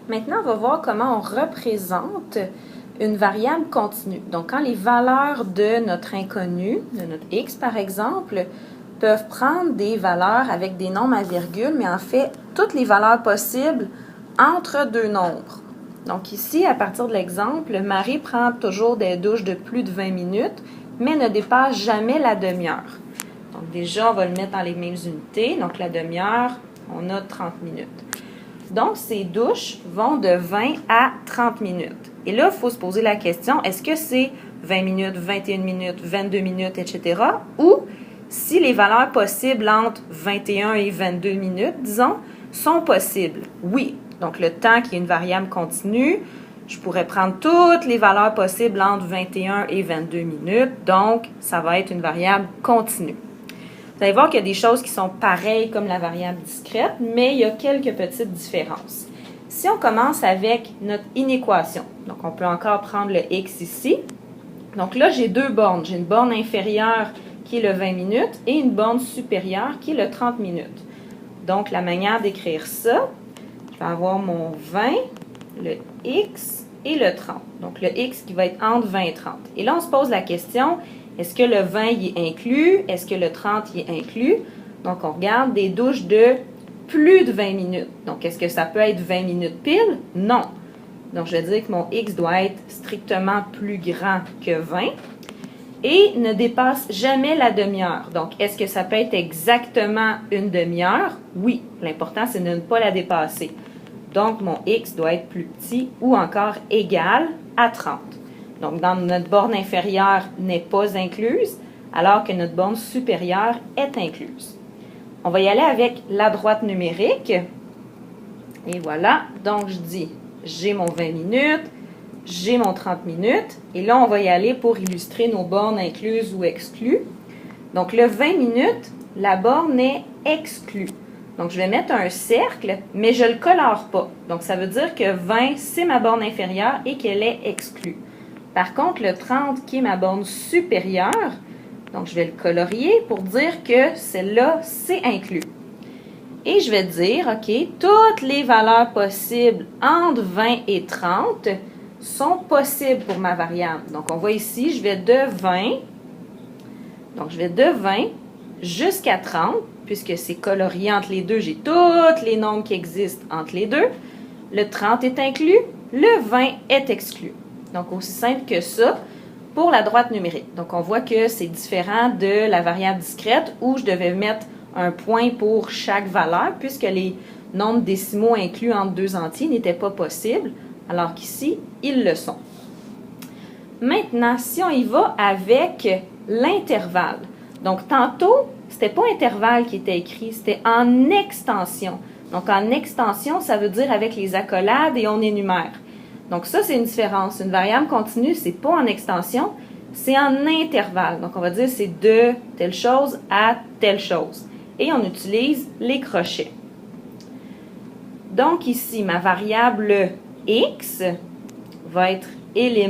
Maintenant, on va voir comment on représente une variable continue. Donc, quand les valeurs de notre inconnu, de notre x par exemple, peuvent prendre des valeurs avec des nombres à virgule, mais en fait, toutes les valeurs possibles entre deux nombres. Donc ici, à partir de l'exemple, Marie prend toujours des douches de plus de 20 minutes, mais ne dépasse jamais la demi-heure. Donc déjà, on va le mettre dans les mêmes unités. Donc la demi-heure, on a 30 minutes. Donc ces douches vont de 20 à 30 minutes. Et là, il faut se poser la question, est-ce que c'est 20 minutes, 21 minutes, 22 minutes, etc. Ou si les valeurs possibles entre 21 et 22 minutes, disons, sont possibles? Oui. Donc, le temps qui est une variable continue, je pourrais prendre toutes les valeurs possibles entre 21 et 22 minutes. Donc, ça va être une variable continue. Vous allez voir qu'il y a des choses qui sont pareilles comme la variable discrète, mais il y a quelques petites différences. Si on commence avec notre inéquation, donc on peut encore prendre le x ici. Donc là, j'ai deux bornes. J'ai une borne inférieure qui est le 20 minutes et une borne supérieure qui est le 30 minutes. Donc, la manière d'écrire ça, je vais avoir mon 20, le x et le 30. Donc, le x qui va être entre 20 et 30. Et là, on se pose la question, est-ce que le 20 y est inclus? Est-ce que le 30 y est inclus? Donc, on regarde des douches de plus de 20 minutes. Donc, est-ce que ça peut être 20 minutes pile? Non. Donc, je vais dire que mon x doit être strictement plus grand que 20 et ne dépasse jamais la demi-heure. Donc, est-ce que ça peut être exactement une demi-heure? Oui. L'important, c'est de ne pas la dépasser. Donc, mon x doit être plus petit ou encore égal à 30. Donc, dans notre borne inférieure n'est pas incluse, alors que notre borne supérieure est incluse. On va y aller avec la droite numérique. Et voilà. Donc, je dis, j'ai mon 20 minutes, j'ai mon 30 minutes. Et là, on va y aller pour illustrer nos bornes incluses ou exclues. Donc, le 20 minutes, la borne est exclue. Donc, je vais mettre un cercle, mais je ne le colore pas. Donc, ça veut dire que 20, c'est ma borne inférieure et qu'elle est exclue. Par contre, le 30, qui est ma borne supérieure, donc je vais le colorier pour dire que celle-là, c'est inclus. Et je vais dire, OK, toutes les valeurs possibles entre 20 et 30 sont possibles pour ma variable. Donc, on voit ici, je vais de 20, donc je vais de 20 jusqu'à 30, puisque c'est colorié entre les deux, j'ai tous les nombres qui existent entre les deux. Le 30 est inclus, le 20 est exclu. Donc, aussi simple que ça pour la droite numérique. Donc, on voit que c'est différent de la variable discrète où je devais mettre un point pour chaque valeur, puisque les nombres décimaux inclus entre deux entiers n'étaient pas possibles, alors qu'ici, ils le sont. Maintenant, si on y va avec l'intervalle. Donc, tantôt, c'était pas intervalle qui était écrit, c'était en extension. Donc, en extension, ça veut dire avec les accolades et on énumère. Donc, ça, c'est une différence. Une variable continue, c'est pas en extension, c'est en intervalle. Donc, on va dire c'est de telle chose à telle chose. Et on utilise les crochets. Donc, ici, ma variable x va être élément